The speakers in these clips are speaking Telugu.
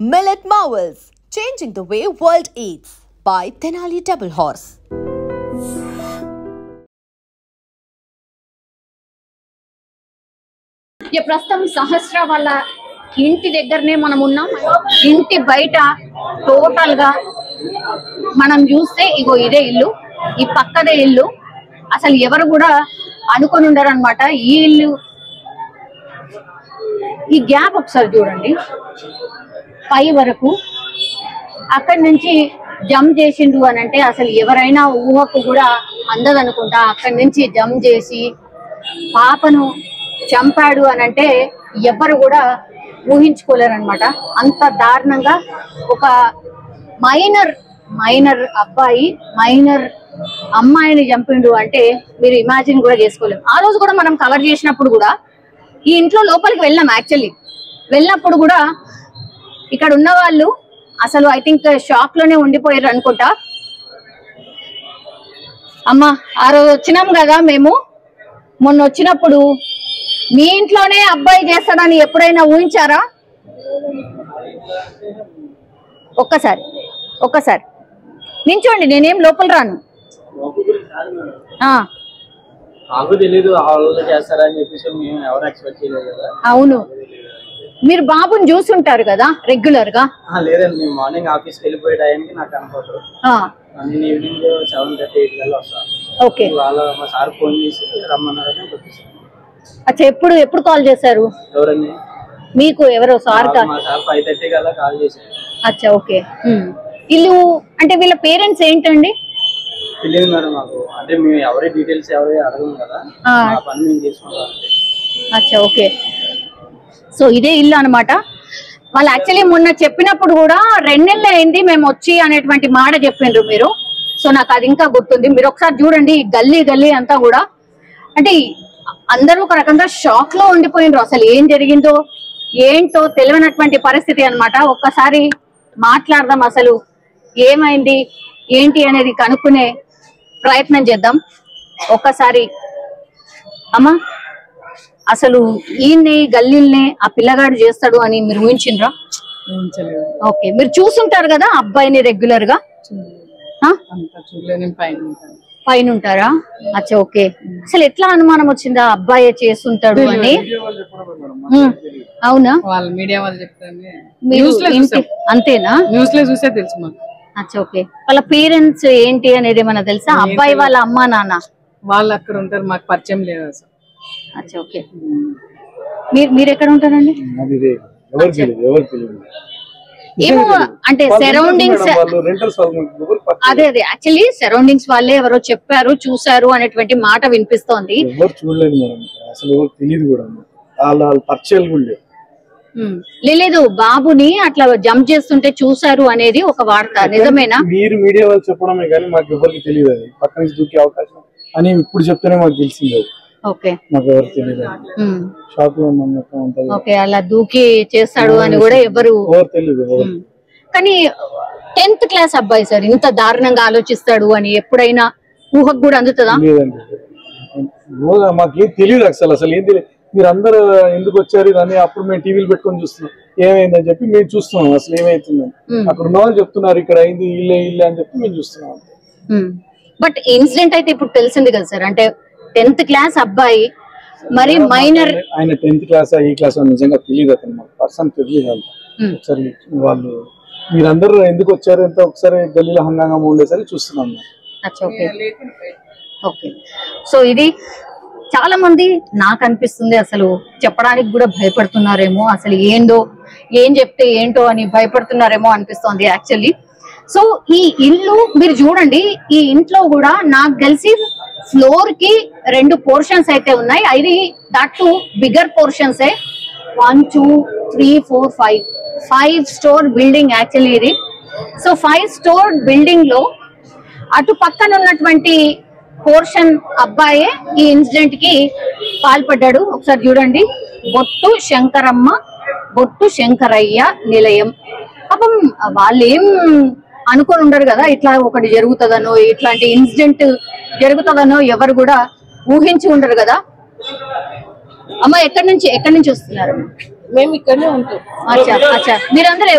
Millet Marvels, changing the way world eats by Tenali Double Horse. ప్రస్తుతం సహస్ర వాళ్ళ ఇంటి దగ్గరనే మనం ఉన్నాం. ఇంటి బయట టోటల్ గా మనం చూస్తే ఇగో ఇదే ఇల్లు, ఈ పక్కదే ఇల్లు. అసలు ఎవరు కూడా అనుకొని ఉండరు అనమాట ఈ ఇల్లు. ఈ గ్యాప్ ఒకసారి చూడండి, పై వరకు అక్కడి నుంచి జంప్ చేసిండు అని అంటే అసలు ఎవరైనా ఊహకు కూడా అందదనుకుంటా. అక్కడి నుంచి జంప్ చేసి పాపను చంపాడు అని అంటే ఎవరు కూడా ఊహించుకోలేరు అనమాట. అంత దారుణంగా ఒక మైనర్ అబ్బాయి మైనర్ అమ్మాయిని చంపిండు అంటే మీరు ఇమాజిన్ కూడా చేసుకోలేము. ఆ రోజు కూడా మనం కవర్ చేసినప్పుడు కూడా ఈ ఇంట్లో లోపలికి వెళ్ళాం. యాక్చువల్లీ వెళ్ళినప్పుడు కూడా ఇక్కడ ఉన్న వాళ్ళు అసలు ఐ థింక్ షాక్ లోనే ఉండిపోయారు అనుకుంటా. అమ్మా ఆ రోజు వచ్చినాం కదా మేము, మొన్న వచ్చినప్పుడు మీ ఇంట్లోనే అబ్బాయి చేస్తాడని ఎప్పుడైనా ఊహించారా? ఒక్కసారి నించోండి, నేనేం లోపల రాను. అవును, మీరు బాబుని చూసుంటారు కదా రెగ్యులర్ గా? లేదండి, మార్నింగ్ ఆఫీస్కి వెళ్ళిపోయే టైంకి నాకు కనపడరు. నేను ఈవినింగ్ 7:30, 8 కల్లా వస్తాను. ఓకే, మా సార్ ఫోన్ చేసి రమ్మన్నారని వచ్చేసాను. అచ్చా, ఎప్పుడు కాల్ చేశారు? ఎవరండి? మీకు ఎవరో సార్? మా సార్ 5:30 కల్లా కాల్ చేశారు. అచ్చా, ఓకే. వీళ్ళు అంటే వీళ్ళ పేరెంట్స్ ఏంటండి? తెలియదు మేడం నాకు, అంటే మేము ఎవరి డీటెయిల్స్ ఎవరి అడగం కదా, ఆ పని మేము చేసుకుంటాం. అచ్చా, ఓకే. సో ఇదే ఇల్లు అనమాట. వాళ్ళు యాక్చువల్లీ మొన్న చెప్పినప్పుడు కూడా 2 నెలలు అయింది మేము వచ్చి అనేటువంటి మాట చెప్పిండ్రు మీరు. సో నాకు అది ఇంకా గుర్తుంది. మీరు ఒకసారి చూడండి, గల్లీ అంతా కూడా అంటే అందరూ ఒక రకంగా షాక్ లో ఉండిపోయినరు. అసలు ఏం జరిగిందో ఏంటో తెలియనటువంటి పరిస్థితి అనమాట. ఒక్కసారి మాట్లాడదాం, అసలు ఏమైంది ఏంటి అనేది కనుక్కునే ప్రయత్నం చేద్దాం. ఒక్కసారి అమ్మా, అసలు ఈయన్ని గల్లీల్ని ఆ పిల్లగాడు చేస్తాడు అని మీరు ఊహించిండ్రా? ఓకే, మీరు చూసుంటారు కదా అబ్బాయిని రెగ్యులర్ గా? పైన ఉంటారా? అచ్చా, ఓకే. అసలు ఎట్లా అనుమానం వచ్చిందా అబ్బాయి చేస్తుంటాడు అని? అవునా, మీడియా వాళ్ళు చెప్తారు, అంతేనా? న్యూస్ లో చూసే తెలుసు మాకు. అచ్చా, ఓకే. వాళ్ళ పేరెంట్స్ ఏంటి అనేది ఏమన్నా తెలుసా? అబ్బాయి వాళ్ళ అమ్మా నాన్న వాళ్ళు అక్కడ ఉంటారు, మాకు పరిచయం లేదు అసలు. అచ్చా, ఓకే. మీరు ఎక్కడ ఉంటారండి? ఏమో అంటే సరౌండింగ్స్, అదే యాక్చువల్లీ సరౌండింగ్స్ వాళ్ళే ఎవరో చెప్పారు, చూసారు అనేటువంటి మాట వినిపిస్తోంది. లేదు, బాబుని అట్లా జంప్ చేస్తుంటే చూసారు అనేది ఒక వార్త, నిజమేనా? మీరు మీడియా వాళ్ళు చెప్పడమే కానీ మాకు ఎవరికి తెలియదు. అది పక్క నుంచి దూకే అవకాశం అని ఇప్పుడు చెప్తేనే మాకు తెలిసింది. ఓకే, మాకు ఎవరు తెలియదు. షాప్ లో ఉంటది. ఓకే, అలా దూకి చేస్తాడు అని కూడా ఎవరు తెలియదు. కానీ 10th క్లాస్ అబ్బాయి సార్ ఇంత దారుణంగా ఆలోచిస్తాడు అని ఎప్పుడైనా ఊహకు కూడా అందుతుందా? లేదండి, మాకేం తెలియదు అసలు ఏం తెలియదు. మీరు అందరు ఎందుకు వచ్చారు అని అప్పుడు మేము టీవీలు పెట్టుకొని చూస్తున్నాం, ఏమైందని చెప్పి మేము చూస్తున్నాం అసలు ఏమైతుందని. అక్కడ ఉన్న వాళ్ళు చెప్తున్నారు ఇక్కడ అయింది ఇల్లే అని చెప్పి మేము చూస్తున్నాం. బట్ ఇన్సిడెంట్ అయితే ఇప్పుడు తెలిసింది కదా సార్, అంటే 10th క్లాస్ అబ్బాయి మరి మైనర్. ఆయన 10th క్లాస్ ఈ క్లాస్ నిజంగా తెలియదు, అతను మాకు పర్సన్ తెలియదు. ఒకసారి వాళ్ళు మీరందరూ ఎందుకు వచ్చారు ఎంత ఒకసారి గల్లీలో హంగామా ఉండేసరి చూస్తున్నాం. ఓకే, సో ఇది చాలా మంది నాకు అనిపిస్తుంది అసలు చెప్పడానికి కూడా భయపడుతున్నారేమో, అసలు ఏం చెప్తే ఏంటో అని భయపడుతున్నారేమో అనిపిస్తోంది యాక్చువల్లీ. సో ఈ ఇల్లు మీరు చూడండి, ఈ ఇంట్లో కూడా నాకు తెలిసి ఫ్లోర్ కి 2 పోర్షన్స్ అయితే ఉన్నాయి. అది that to bigger portions. 1 2 3 4 5 store building actually ఇది. సో 5 స్టోర్ బిల్డింగ్ లో అటు పక్కన ఉన్నటువంటి పోర్షన్ అబ్బాయే ఈ ఇన్సిడెంట్ కి పాల్పడ్డాడు. ఒకసారి చూడండి, బొట్టు శంకరయ్య నిలయం. పాపం వాళ్ళు ఏం అనుకొని ఉండరు కదా ఇట్లా ఒకటి జరుగుతుందనో, ఇట్లాంటి ఇన్సిడెంట్ జరుగుతుందనో ఎవరు కూడా ఊహించి ఉండరు కదా. అమ్మ ఎక్కడి నుంచి వస్తున్నారు? మేము ఇక్కడనే ఉంటాం. అచ్చా అచ్చా మీరందరూ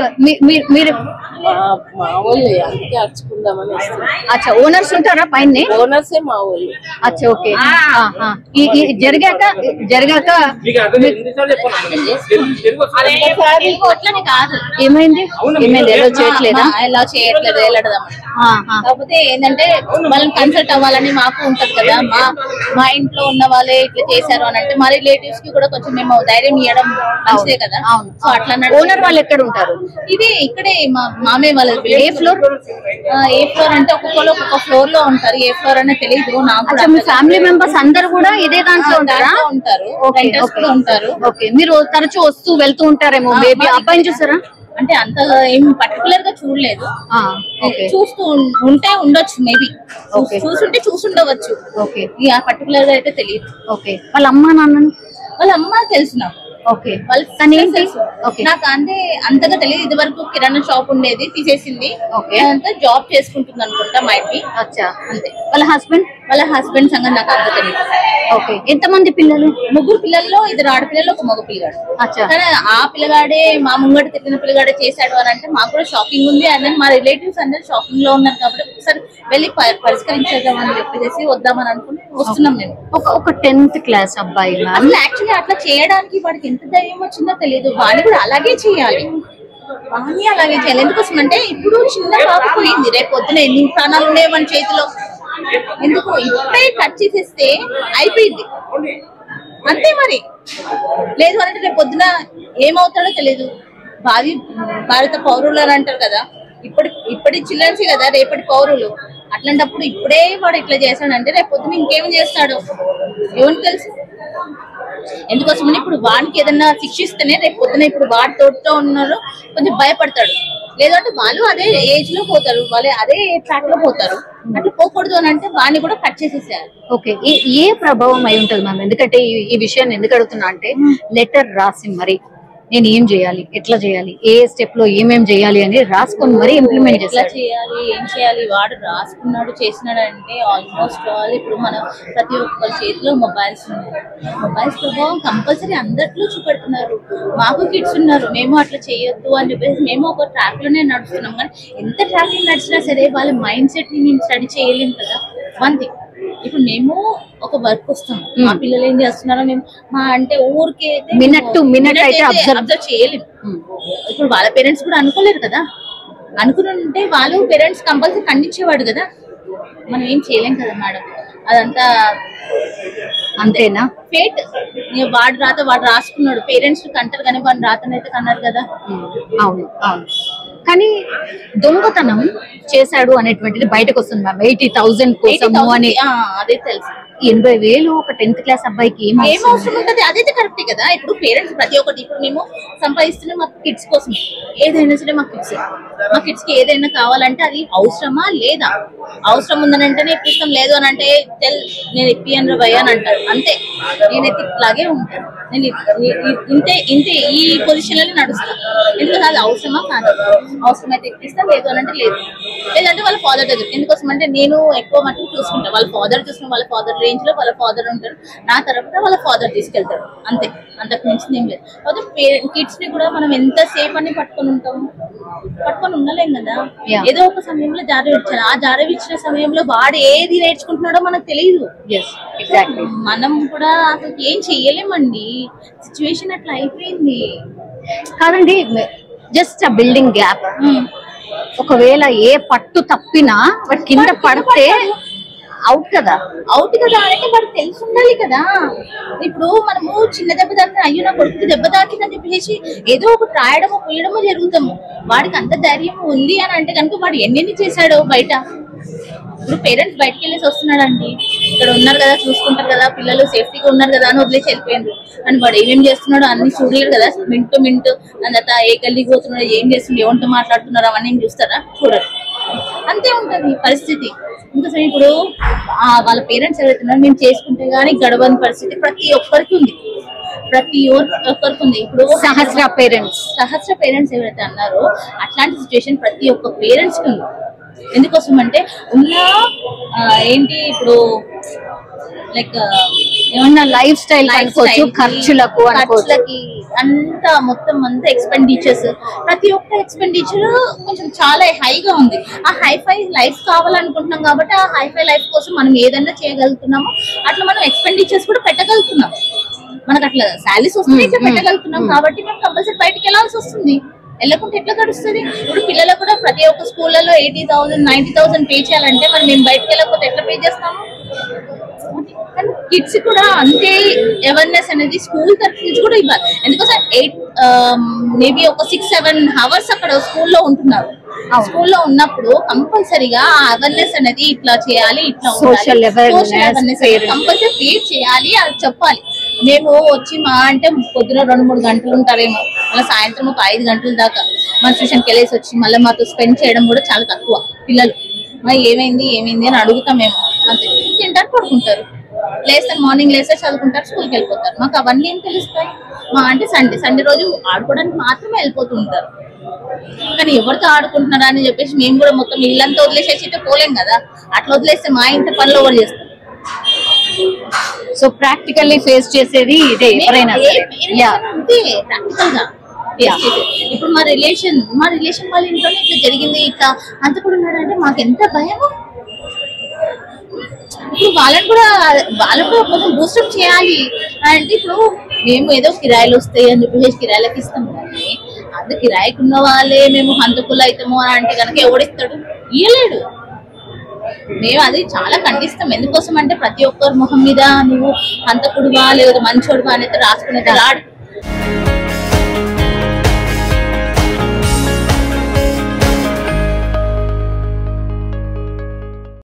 మీరు మా వాళ్ళే అందుకే అర్చుకుందామని వస్తాం. అచ్చా ఓనర్స్ ఉంటారా పైన? ఓనర్సే మా వాళ్ళు. అచ్చా ఓకే. జరిగాక ఏమైంది ఎలా చేయట్లేదా? ఎలా చేయట్లేదు కాకపోతే ఏంటంటే వాళ్ళని కన్సల్ట్ అవ్వాలని మాకు ఉంటది కదా. మా ఇంట్లో ఉన్న వాళ్ళే ఇట్లా చేశారు అని అంటే మా రిలేటివ్స్ కి కూడా కొంచెం మేము ధైర్యం ఇవ్వడం మంచిదే కదా. సో అట్లా ఓనర్ వాళ్ళు ఎక్కడ ఉంటారు? ఇది ఇక్కడే మా మామే వాళ్ళ. ఏ ఫ్లోర్ అంటే ఒక్కొక్కరు ఒక్కొక్క ఫ్లోర్ లో ఉంటారు. ఏ ఫ్లోర్ అనే తెలియదు నాకు. మీ ఫ్యామిలీ మెంబర్స్ అందరు కూడా ఇదే దాంట్లో ఉంటారు. ఉంటారు. ఓకే మీరు తరచూ వస్తూ వెళ్తూ ఉంటారేమో. బేబీ అబ్బాయిని చూసారా? అంటే అంతగా ఏం పర్టికులర్ గా చూడలేదు. చూస్తూ ఉంటే ఉండొచ్చు, మేబీ చూసుండవచ్చు. ఓకే ఇక పర్టికులర్ గా అయితే తెలియదు. ఓకే వాళ్ళ అమ్మ నాన్నను? వాళ్ళ అమ్మ తెలుసు నాకు. ఓకే నాకు అంటే అంతగా తెలియదు. ఇది వరకు కిరాణా షాప్ ఉండేది, తీసేసింది. అంతా జాబ్ చేసుకుంటుంది అనుకుంటా మైబీ. అచ్చా అంతే. వాళ్ళ హస్బెండ్ సంగతి నాకు అంత తెలియదు. ఓకే ఎంతమంది పిల్లలు? 3 పిల్లల్లో 2 ఆడపిల్లలు, 1 మగ పిల్లగాడు. కానీ ఆ పిల్లగాడే మా ముంగట తిట్టిన పిల్లగాడే చేశాడు అని అంటే మాకు కూడా షాకింగ్ ఉంది. అండ్ మా రిలేటివ్స్ అందరు షాకింగ్ లో ఉన్నారు కాబట్టి ఒకసారి వెళ్ళి పరిష్కరించేద్దామని చెప్పేసి వద్దామని అనుకుని వస్తున్నాం. నేను ఒక 10th క్లాస్ అబ్బాయి అసలు యాక్చువల్లీ అట్లా చేయడానికి వాడికి ఎంత ధైర్యం వచ్చిందో తెలియదు. వాడిని కూడా అలాగే చేయాలి. ఎందుకోసం అంటే ఇప్పుడు చిన్న పాప పోయింది, రేపు పొద్దున ఎన్ని ప్రాణాలు ఉన్నాయి మన చేతిలో. ఎందుకు ఇప్పుడే కట్ చేసేస్తే అయిపోయింది అంతే. మరి లేదు అంటే రేపు పొద్దున ఏమవుతాడో తెలియదు. భారత పౌరులు అని అంటారు కదా, ఇప్పటి చిల్డ్రన్స్ కదా రేపటి పౌరులు. అట్లాంటప్పుడు ఇప్పుడే వాడు ఇట్లా చేశాడంటే రేపు పొద్దున ఇంకేం చేస్తాడు ఎవరికి తెలుసు. ఎందుకోసమని ఇప్పుడు వాడికి ఏదన్నా శిక్షిస్తేనే రేపు పొద్దున ఇప్పుడు వాడి తోటితో ఉన్నారు కొంచెం భయపడతాడు. లేదంటే వాళ్ళు అదే ఏజ్ లో పోతారు, వాళ్ళు అదే ట్రాక్ లో పోతారు. అట్లా పోకూడదు అని అంటే వాడిని కూడా కట్ చేసేసారు. ఓకే ఏ ప్రభావం అయి ఉంటుంది మ్యామ్? ఎందుకంటే ఈ విషయాన్ని ఎందుకు అడుగుతున్నా అంటే లెటర్ రాసి మరి నేను ఏం చేయాలి, ఎట్లా చేయాలి, ఏ స్టెప్ లో ఏమేం చేయాలి అని రాసుకొని మరి ఇంప్లిమెంట్ చేయాలి. ఏం చేయాలి వాడు రాసుకున్నాడు చేసినాడు అంటే ఆల్మోస్ట్ ఆల్ ఇప్పుడు మనం ప్రతి ఒక్కరి చేతిలో మొబైల్స్ ఉన్నాయి. మొబైల్స్ ప్రభావం కంపల్సరీ అందరిలో చూపెడుతున్నారు. మాకు కిడ్స్ ఉన్నారు, మేము అట్లా చేయొద్దు అని చెప్పేసి మేము ఒక ట్రాక్ లోనే నడుస్తున్నాం. కానీ ఎంత ట్రాక్ లో నడిచినా సరే వాళ్ళ మైండ్ సెట్ ని మేము స్టడీ చేయలేము కదా. వన్ థింగ్, ఇప్పుడు మేము ఒక వర్క్ వస్తాం, మా పిల్లలు ఏం చేస్తున్నారో మేము మా అంటే ఊరికే మినిట్ అయితే అబ్జర్వ్ చేయలేము. ఇప్పుడు వాళ్ళ పేరెంట్స్ కూడా అనుకోలేరు కదా. అనుకుని ఉంటే వాళ్ళు పేరెంట్స్ కంపల్సరీ ఖండించేవాడు కదా. మనం ఏం చేయలేం కదా మేడం. అదంతా అంతేనా? ఫేట్. వాడు రాత వాడు రాసుకున్నాడు, పేరెంట్స్ కంటారు కానీ వాడు రాతనైతే కన్నారు కదా. అవును అవును. కానీ దొంగతనం చేశాడు అనేటువంటిది బయటకు వస్తుంది మ్యామ్. 80,000 కోసము అని. అదే తెలుసు. 80,000 ఒక 10th క్లాస్ అబ్బాయికి ఏం అవసరం ఉంటుంది? అదైతే కరెక్టే కదా. ఇప్పుడు పేరెంట్స్ ప్రతి ఒక్కటి ఇప్పుడు మేము సంపాదిస్తున్నాం మా కిడ్స్ కోసం. ఏదైనా సరే మా కిడ్స్ కి ఏదైనా కావాలంటే అది అవసరమా లేదా? అవసరం ఉందని అంటేనే ఇప్పిస్తాం, లేదు అని అంటే నేను ఇప్పియను భయ్య అని అంటారు. అంతే. నేనైతే ఇట్లాగే ఉంటాను. నేను ఇంతే ఈ పొజిషన్ లోనే నడుస్తాను. ఎందుకంటే అది అవసరమా కాదు. అవసరమైతే ఇప్పిస్తా, లేదు అని అంటే లేదు. లేదంటే వాళ్ళ ఫాదర్ దగ్గర. ఎందుకోసం అంటే నేను ఎక్కువ మట్టుకు చూసుకుంటాను. వాళ్ళ ఫాదర్ చూసుకుని వాళ్ళ ఫాదర్ రేంజ్ లో వాళ్ళ ఫాదర్ ఉంటారు, నా తరపున వాళ్ళ ఫాదర్ తీసుకెళ్తారు. అంతే, అంతకు మించింది ఏం లేదు. కాబట్టి కిడ్స్ ని కూడా మనం ఎంత సేఫ్ అని పట్టుకొని ఉంటాము, పట్టుకొని ఉండలేం కదా. ఏదో ఒక సమయంలో జారవిచ్చాను. ఆ జారవిచ్చిన సమయంలో వాడు ఏది నేర్చుకుంటున్నాడో మనకు తెలియదు. మనం కూడా అసలు ఏం చెయ్యలేమండి. సిచ్యువేషన్ అట్లా అయిపోయింది. కాదండి, జస్ట్ ఆ బిల్డింగ్ గ్యాప్. ఒకవేళ ఏ పట్టు తప్పినా వాటి కింద పడితే అవుట్ కదా అంటే వాడికి తెలిసి ఉండాలి కదా. ఇప్పుడు మనము చిన్న దెబ్బ తాకిన అయ్యో నా కొడుకు దెబ్బ తాకిందని చెప్పేసి ఏదో ఒకటి రాయడమో పోయడమో జరుగుతాము. వాడికి అంత ధైర్యం ఉంది అని అంటే కనుక వాడు ఎన్ని చేశాడో బయట. ఇప్పుడు పేరెంట్స్ బయటకు వెళ్ళేసి వస్తున్నాడండి, ఇక్కడ ఉన్నారు కదా చూసుకుంటారు కదా, పిల్లలు సేఫ్టీగా ఉన్నారు కదా అని వదిలేసి వెళ్ళిపోయారు. కానీ వాడు ఏమేమి చేస్తున్నాడో అన్ని చూడలేరు కదా. మింటు అంత ఏ గల్లీకి పోతున్నాడు, ఏం చేస్తున్నాడు, ఎవరితో మాట్లాడుతున్నారు అవన్నీ చూస్తారా? చూడరు. అంతే ఉంటది పరిస్థితి. ఇంకోసారి ఇప్పుడు వాళ్ళ పేరెంట్స్ ఎవరైతున్నారో మేము చేసుకుంటే గానీ గడవని పరిస్థితి ప్రతి ఒక్కరికి ఉంది. ఇప్పుడు సహస్ర పేరెంట్స్ ఎవరైతే అన్నారో అట్లాంటి సిచ్యువేషన్ ప్రతి ఒక్క పేరెంట్స్ కి ఉంది. ఎందుకోసం అంటే ఉన్న ఏంటి ఇప్పుడు లైక్ ఏమన్నా లైఫ్ స్టైల్ అనుకోవచ్చు, ఖర్చులకు ఖర్చులకి అంతా మొత్తం అంతా ఎక్స్పెండిచర్స్, ప్రతి ఒక్క ఎక్స్పెండిచర్ కొంచెం చాలా హైగా ఉంది. ఆ హైఫై లైఫ్ కావాలనుకుంటున్నాం కాబట్టి ఆ హైఫై లైఫ్ కోసం మనం ఏదన్నా చేయగలుగుతున్నామో అట్లా మనం ఎక్స్పెండిచర్స్ కూడా పెట్టగలుగుతున్నాం. మనకు అట్లా శాలరీస్ వస్తే ఇట్లా పెట్టగలుగుతున్నాం కాబట్టి మనం కంపల్సరీ బయటకు వెళ్ళాల్సి వస్తుంది. వెళ్ళకుంటే ఎట్లా గడుస్తుంది? ఇప్పుడు పిల్లలకు కూడా ప్రతి ఒక్క స్కూళ్ళలో 80,000 90,000 పే చేయాలంటే మరి మేము బయటకు వెళ్ళకపోతే ఎట్లా పే చేస్తాము? కానీ కిడ్స్ కూడా అంతే అవేర్నెస్ అనేది స్కూల్ తరఫు నుంచి కూడా ఇవ్వాలి. ఎందుకోసం 8 మేబీ ఒక 6-7 అవర్స్ అక్కడ స్కూల్లో ఉంటున్నారు. స్కూల్లో ఉన్నప్పుడు కంపల్సరీగా ఆ అవేర్నెస్ అనేది ఇట్లా చేయాలి, ఇట్లా సోషల్ అవేర్నెస్ కంపల్సరీ క్రియేట్ చేయాలి, అది చెప్పాలి. మేము వచ్చి మా అంటే పొద్దున 2-3 గంటలు ఉంటారేమో, మళ్ళీ సాయంత్రం ఒక 5 గంటల దాకా మన ట్యూషన్కి వెళ్ళేసి వచ్చి మళ్ళీ మాతో స్పెండ్ చేయడం కూడా చాలా తక్కువ. పిల్లలు ఏమైంది అని అడుగుతామేమో, అంతే. తింటారు, పడుకుంటారు, లేస్తారు, మార్నింగ్ లేస్తారు, చదువుకుంటారు, స్కూల్కి వెళ్ళిపోతారు. మాకు అవన్నీ ఏం తెలుస్తాయి? మా అంటే సండే రోజు ఆడుకోవడానికి మాత్రమే వెళ్ళిపోతూ ఉంటారు. కానీ ఎవరితో ఆడుకుంటున్నారా అని చెప్పేసి మేము కూడా మొత్తం ఇల్లంతా వదిలేసేసి అయితే పోలేం కదా. అట్లా వదిలేస్తే మా ఇంత పనులు ఎవరు చేస్తారు? సో ప్రాక్టికల్లీ ఫేస్ చేసేది ఇదే ఎవరైనా అంతే ప్రాక్టికల్ గా. ఇప్పుడు మా రిలేషన్ వాళ్ళ ఇంట్లోనే ఇట్లా జరిగింది, ఇట్లా అంత కూడా ఉన్నాడంటే మాకు ఎంత భయము. ఇప్పుడు వాళ్ళకు కూడా కొంచెం బూస్టప్ చేయాలి అంటే, ఇప్పుడు మేము ఏదో కిరాయిలు వస్తాయి అని చెప్పేసి కిరాయిలకు ఇస్తాము, కానీ అంత కిరాయికి ఉన్న వాళ్ళే మేము హంతకులు అవుతాము అని అంటే కనుక ఎవడిస్తాడు? ఇయ్యలేడు. మేము అది చాలా ఖండిస్తాం. ఎందుకోసం అంటే ప్రతి ఒక్కరి మొహం మీద నువ్వు హంతకుడువా లేదా మంచోడువా అనేది రాసుకునేది రాడు.